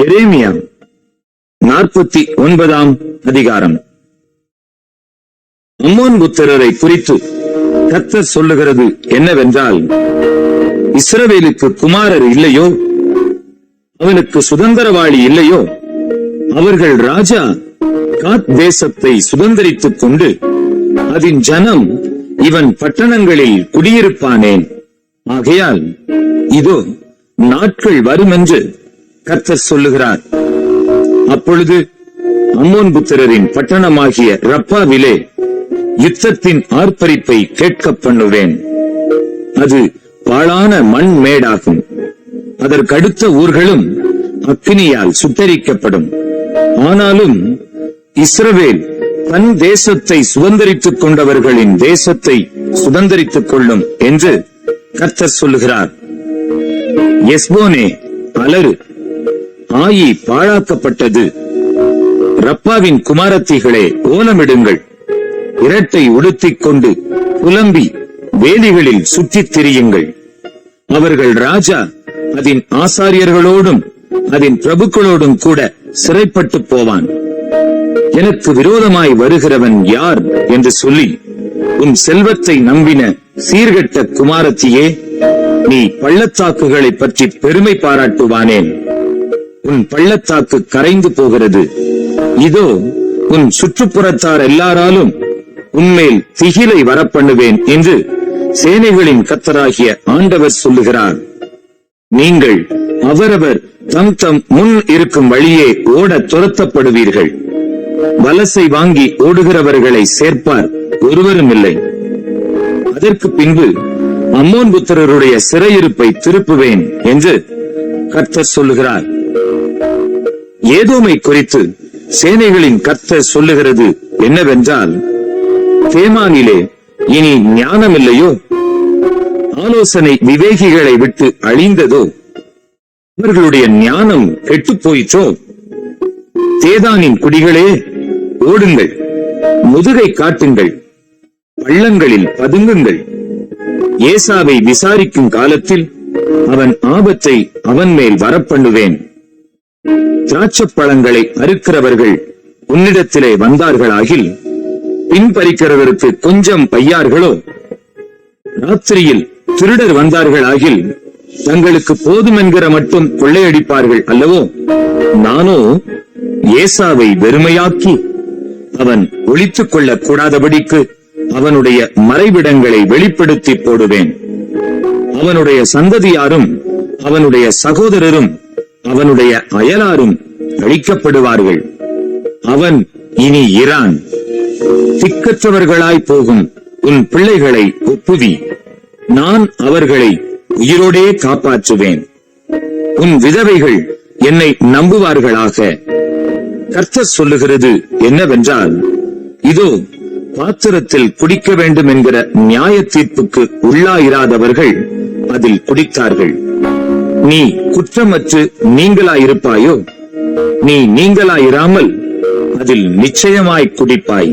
எரேமியா 49 அதிகாரம். அம்மோன் புத்திரரை குறித்து கர்த்தர் சொல்லுகிறது என்னவென்றால், இஸ்ரவேலுக்கு குமாரர் இல்லையோ, அவனுக்கு சுதந்திரவாளி இல்லையோ, அவர்கள் ராஜா காத் தேசத்தை சுதந்திரித்துக் கொண்டு அதன் ஜனம் இவன் பட்டணங்களில் குடியிருப்பானேன். ஆகையால் இதோ நாட்கள் வரும் என்று கர்த்தர் சொல்லுகிறார். அப்பொழுது அம்மோன் புத்திரரின் பட்டணமாகிய ரப்பாவிலே யுத்தத்தின் ஆர்ப்பரிப்பை கேட்க பண்ணுவேன். அது பாழான மண் மேடாகும். அதற்கடுத்த ஊர்களும் அக்கினியால் சுட்டரிக்கப்படும். ஆனாலும் இஸ்ரவேல் தன் தேசத்தை சுதந்திரித்துக் கொண்டவர்களின் தேசத்தை சுதந்திரித்துக் கொள்ளும் என்று கர்த்தர் சொல்லுகிறார். எஸ்போனே அலறு, ஆயி பாழாக்கப்பட்டது. ரப்பாவின் குமாரத்திகளே ஓலமிடுங்கள். இரட்டை உடுத்திக் கொண்டு புலம்பி வேலிகளில் சுற்றித் திரியுங்கள். அவர்கள் ராஜா அதன் ஆசாரியர்களோடும் அதன் பிரபுக்களோடும் கூட சிறைப்பட்டு போவான். எனக்கு விரோதமாய் வருகிறவன் யார் என்று சொல்லி உன் செல்வத்தை நம்பின சீர்கெட்ட குமாரத்தியே, நீ பள்ளத்தாக்குகளை பற்றி பெருமை பாராட்டுவானேன்? உன் பள்ளத்தாக்கு கரைந்து போகிறது. இதோ உன் சுற்றுப்புறத்தார் எல்லாராலும் உன்மேல் திகிலை வரப்பண்ணுவேன் என்று சேனைகளின் கர்த்தராகிய ஆண்டவர் சொல்லுகிறார். நீங்கள் அவரவர் தம் தம் முன் இருக்கும் வழியே ஓட துரத்தப்படுவீர்கள். வலசை வாங்கி ஓடுகிறவர்களை சேர்ப்பார் ஒருவரும் இல்லை. அதற்கு பின்பு அம்மோன் புத்திரருடைய சிறையிருப்பை திருப்புவேன் என்று கர்த்தர் சொல்லுகிறார். ஏதோமை குறித்து சேனைகளின் கர்த்தர் சொல்லுகிறது என்னவென்றால், தேமானிலே இனி ஞானமில்லையோ? ஆலோசனை விவேகிகளை விட்டு அழிந்ததோ? அவர்களுடைய ஞானம் கெட்டுப் போயிற்றோ? தேதானின் குடிகளே, ஓடுங்கள், முதுகை காட்டுங்கள், பள்ளங்களில் பதுங்குங்கள். ஏசாவை விசாரிக்கும் காலத்தில் அவன் ஆபத்தை அவன் மேல் வரப்பண்ணுவேன். திராட்சப்பழங்களை அறுக்கிறவர்கள் உன்னிடத்திலே வந்தார்களாகில் பின்பறிக்கிறவருக்கு கொஞ்சம் பையார்களோ? ராத்திரியில் திருடர் வந்தார்களாகில் தங்களுக்கு போதுமென்கிற மட்டும் கொள்ளையடிப்பார்கள் அல்லவோ? நானோ ஏசாவை வெறுமையாக்கி அவன் ஒளித்துக் கொள்ளக் கூடாதபடிக்கு அவனுடைய மறைவிடங்களை வெளிப்படுத்தி போடுவேன். அவனுடைய சந்ததியாரும் அவனுடைய சகோதரரும் அவனுடைய அயலாரும் அழிக்கப்படுவார்கள். அவன் இனி இரான். திக்கற்றவர்களாய் போகும் உன் பிள்ளைகளை ஒப்புவி. நான் அவர்களை உயிரோடே காப்பாற்றுவேன். உன் விதவைகள் என்னை நம்புவார்களாக. கர்த்தர் சொல்லுகிறது என்னவென்றால், இதோ பாத்திரத்தில் குடிக்க வேண்டும் என்கிற நியாய தீர்ப்புக்கு உள்ளாயிராதவர்கள் அதில் குடித்தார்கள். நீ குற்றமற்று நீங்களாயிருப்பாயோ? நீ நீங்களாயிராமல் அதில் நிச்சயமாய் குடிப்பாய்.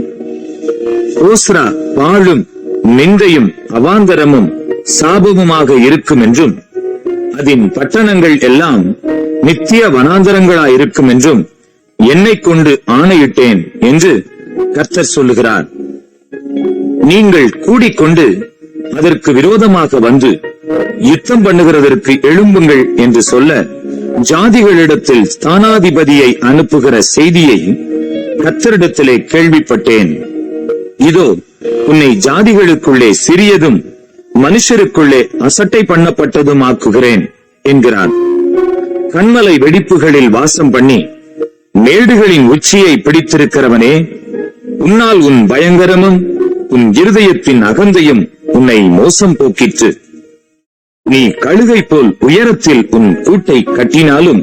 ஓஸ்ரா பாழும் நிந்தையும் அவாந்தரமும் சாபமுமாக இருக்கும் என்றும் அதன் பட்டணங்கள் எல்லாம் நித்திய வனாந்தரங்களாயிருக்கும் என்றும் என்னை கொண்டு ஆணையிட்டேன் என்று கர்த்தர் சொல்லுகிறார். நீங்கள் கூடிக்கொண்டு அதற்கு விரோதமாக வந்து யுத்தம் பண்ணுகிறதற்கு எழும்புங்கள் என்று சொல்ல ஜாதிகளிடத்தில் ஸ்தானாதிபதியை அனுப்புகிற செய்தியை கர்த்தரிடத்திலே கேள்விப்பட்டேன். இதோ உன்னை ஜாதிகளுக்குள்ளே சிறியதும் மனுஷருக்குள்ளே அசட்டை பண்ணப்பட்டதும் ஆக்குகிறேன் என்கிறார். கண்மலை வெடிப்புகளில் வாசம் பண்ணி மேடுகளின் உச்சியை பிடித்திருக்கிறவனே, உன்னால் உன் பயங்கரமும் உன் இருதயத்தின் அகந்தையும் உன்னை மோசம் போக்கிற்று. நீ கழுகை போல் உயரத்தில் உன் கூட்டை கட்டினாலும்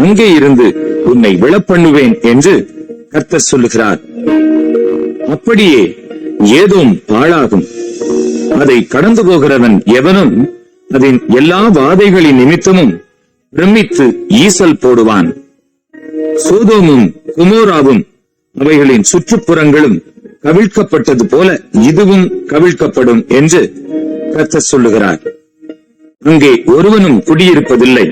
அங்கே இருந்து உன்னை விழப்பண்ணுவேன் என்று கர்த்தர் சொல்லுகிறார். அப்படியே ஏதோம் பாழாகும். அதை கடந்து போகிறவன் எவனும் அதன் எல்லா வாதைகளின் நிமித்தமும் பிரமித்து ஈசல் போடுவான். சோதோமும் குமோராவும் அவைகளின் சுற்றுப்புறங்களும் கவிழ்க்கப்பட்டது போல இதுவும் கவிழ்க்கப்படும் என்று கர்த்தர் சொல்லுகிறார். அங்கே ஒருவனும் குடியிருப்பதில்லை.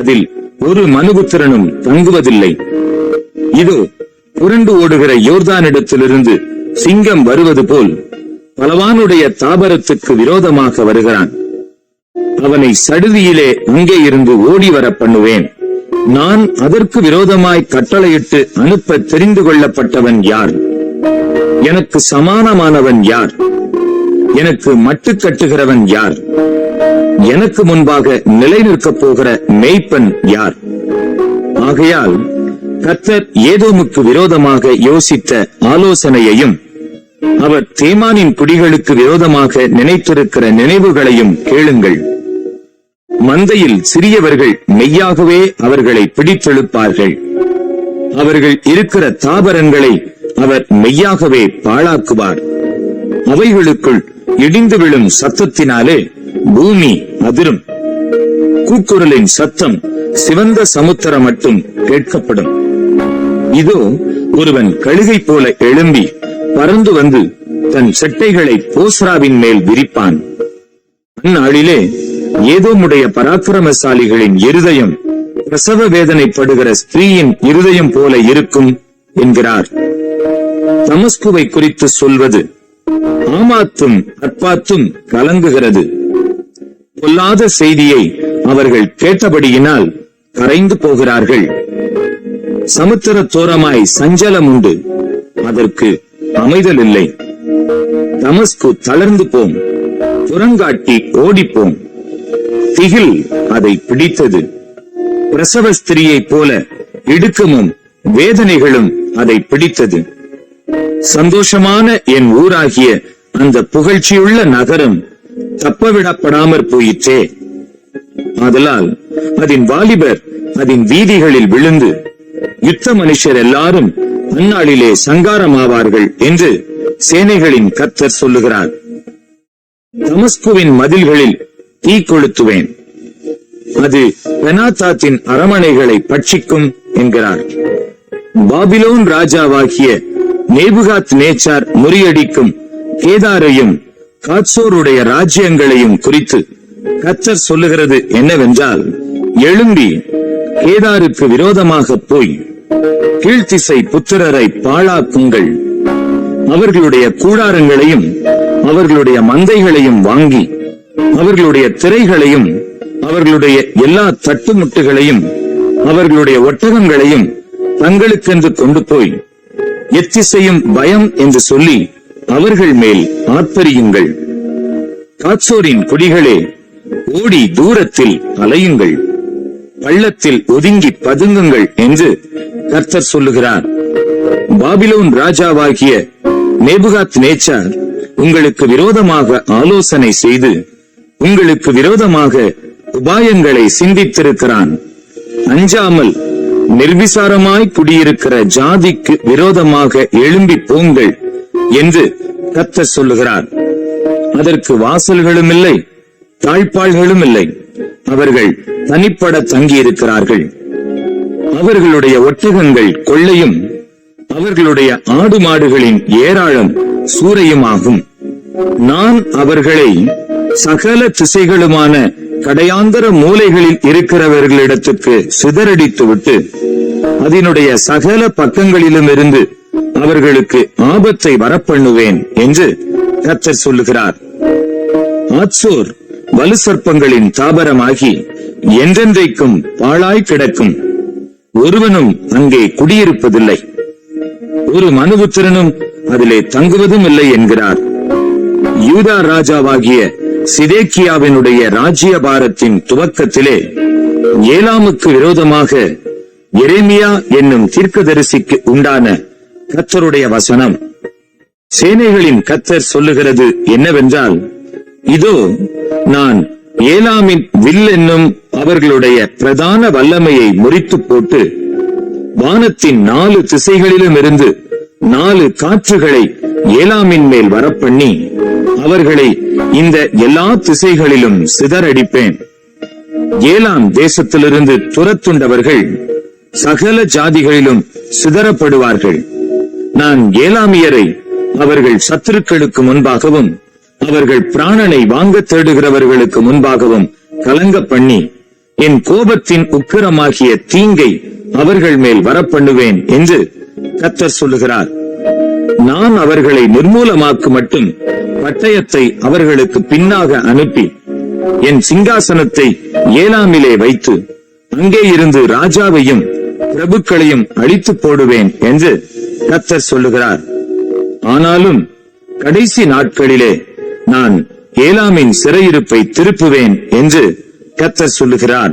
அதில் ஒரு மனுபுத்திரனும் தங்குவதில்லை. இதோ புரண்டு ஓடுகிற யோர்தானிடத்திலிருந்து சிங்கம் வருவது போல் பலவானுடைய தாபரத்துக்கு விரோதமாக வருகிறான். அவனை சடுதியிலே அங்கே இருந்து ஓடி வர பண்ணுவேன். நான் அதற்கு விரோதமாய் கட்டளையிட்டு அனுப்ப தெரிந்து கொள்ளப்பட்டவன் யார்? எனக்கு சமானமானவன் யார்? எனக்கு மட்டு கட்டுகிறவன் யார்? எனக்கு முன்பாக நிலை நிற்கப் போகிற மேய்ப்பன் யார்? ஆகையால் கர்த்தர் ஏதோமுக்கு விரோதமாக யோசித்த ஆலோசனையையும் அவர் தேமானின் குடிகளுக்கு விரோதமாக நினைத்திருக்கிற நினைவுகளையும் கேளுங்கள். மந்தையில் சிறியவர்கள் மெய்யாகவே அவர்களை பிடித்தெழுப்பார்கள். அவர்கள் இருக்கிற தாபரங்களை அவர் மெய்யாகவே பாழாக்குவார். அவைகளுக்குள் இடிந்து விழும் சத்தத்தினாலே பூமி அதிரும். கூக்குரலின் சத்தம் சிவந்த சமுத்திரம் மட்டும் கேட்கப்படும். இதோ ஒருவன் கழுகை போல எழும்பி பறந்து வந்து தன் செட்டைகளை போஸ்ராவின் மேல் விரிப்பான். அந்நாளிலே ஏதோமுடைய பராக்கிரமசாலிகளின் இருதயம் பிரசவ வேதனைப்படுகிற ஸ்திரீயின் இருதயம் போல இருக்கும் என்கிறார். தமஸ்குவை குறித்து சொல்வது, ஆமாத்தும் அர்பாத்தும் கலங்குகிறது. பொல்லாத செய்தியை அவர்கள் கேட்டபடியினால் கரைந்து போகிறார்கள். சமுத்திரத்தோரமாய் சஞ்சலம் உண்டு, அதற்கு அமைதல் இல்லை. தமஸ்கு தளர்ந்து போம், புறங்காட்டி ஓடிப்போம். திகில் அதை பிடித்தது. பிரசவ ஸ்திரியைப் போல இடுக்கமும் வேதனைகளும் அதை பிடித்தது. சந்தோஷமான என் ஊராகிய அந்த புகழ்ச்சியுள்ள நகரம் தப்பவிடப்படாமற் போயிற்றே. ஆதலால் அதன் வாலிபர் அதன் வீதிகளில் விழுந்து யுத்த மனுஷர் எல்லாரும் அந்நாளிலே சங்காரமாவார்கள் என்று சேனைகளின் கர்த்தர் சொல்லுகிறார். தமஸ்குவின் மதில்களில் தீ கொளுத்துவேன், அது பெனாதாத்தின் அரமனைகளை பட்சிக்கும் என்கிறார். பாபிலோன் ராஜாவாகிய நேபுகாத் நேச்சார் முறியடிக்கும் கேதாரையும் காத்சோருடைய ராஜ்யங்களையும் குறித்து கர்த்தர் சொல்லுகிறது என்னவென்றால், எழும்பி கேதாருக்கு விரோதமாக போய் கீழ்த்திசை புத்திரரை பாழாக்குங்கள். அவர்களுடைய கூடாரங்களையும் அவர்களுடைய மந்தைகளையும் வாங்கி அவர்களுடைய திரைகளையும் அவர்களுடைய எல்லா தட்டுமுட்டுகளையும் அவர்களுடைய ஒட்டகங்களையும் தங்களுக்கென்று கொண்டு போய் எத்திசையும் பயம் என்று சொல்லி அவர்கள் மேல் ஆர்ப்பரியுங்கள். காத்சோரின் குடிகளே, ஓடி தூரத்தில் அலையுங்கள், பள்ளத்தில் ஒதுங்கி பதுங்குங்கள் என்று கர்த்தர் சொல்லுகிறார். பாபிலோன் ராஜாவாகிய நேபுகாத் நேச்சார் உங்களுக்கு விரோதமாக ஆலோசனை செய்து உங்களுக்கு விரோதமாக உபாயங்களை சிந்தித்திருக்கிறான். அஞ்சாமல் நிர்விசாரமாய் குடியிருக்கிற ஜாதிக்கு விரோதமாக எழும்பி போங்கள் என்று கர்த்தர் சொல்லுகிறார். அதற்கு வாசல்களும் இல்லை, தாழ்பாள்களும் இல்லை. அவர்கள் தனிப்பட தங்கியிருக்கிறார்கள். அவர்களுடைய ஒட்டகங்கள் கொள்ளையும் அவர்களுடைய ஆடு மாடுகளின் ஏராளம் சூறையுமாகும். நான் அவர்களை சகல திசைகளுமான கடையாந்தர மூலைகளில் இருக்கிறவர்களிடத்துக்கு சிதறடித்துவிட்டு அதனுடைய சகல பக்கங்களிலும் இருந்து அவர்களுக்கு ஆபத்தை வரப்பண்ணுவேன் என்று கர்த்தர் சொல்லுகிறார். ஆத்சோர் வலு சர்ப்பங்களின் தாபரமாகி என்றென்றைக்கும் பாழாய் கிடக்கும். ஒருவனும் அங்கே குடியிருப்பதில்லை, ஒரு மனுபுத்திரனும் அதிலே தங்குவதும் இல்லை என்கிறார். யூதா ராஜாவாகிய சிதேக்கியாவினுடைய ராஜ்யபாரத்தின் துவக்கத்திலே ஏலாமுக்கு விரோதமாக எரேமியா என்னும் தீர்க்கதரிசிக்கு உண்டான கர்த்தருடைய வசனம். சேனைகளின் கர்த்தர் சொல்லுகிறது என்னவென்றால், இதோ நான் ஏலாமின் வில் என்னும் அவர்களுடைய பிரதான வல்லமையை முறித்து போட்டு வானத்தின் 4 திசைகளிலும் இருந்து 4 காற்றுகளை ஏலாமின் மேல் வரப்பண்ணி அவர்களை இந்த எல்லா திசைகளிலும் சிதறடிப்பேன். ஏலாம் தேசத்திலிருந்து துரத்துண்டவர்கள் சகல ஜாதிகளிலும் சிதறப்படுவார்கள். நான் ஏலாமியரை அவர்கள் சத்துருக்களுக்கு முன்பாகவும் அவர்கள் பிராணனை வாங்க தேடுகிறவர்களுக்கு முன்பாகவும் கலங்க பண்ணி என் கோபத்தின் உக்கிரமாகிய தீங்கை அவர்கள் மேல் வரப்பண்ணுவேன் என்று கர்த்தர் சொல்லுகிறார். நான் அவர்களை நிர்மூலமாக்கு மட்டும் பட்டயத்தை அவர்களுக்கு பின்னாக அனுப்பி என் சிங்காசனத்தை ஏலாமிலே வைத்து அங்கே இருந்து ராஜாவையும் பிரபுக்களையும் அழித்து போடுவேன் என்று கர்த்தர் சொல்லுகிறார். ஆனாலும் கடைசி நாட்களிலே நான் ஏலாமின் சிறையிருப்பை திருப்புவேன் என்று கர்த்தர் சொல்லுகிறார்.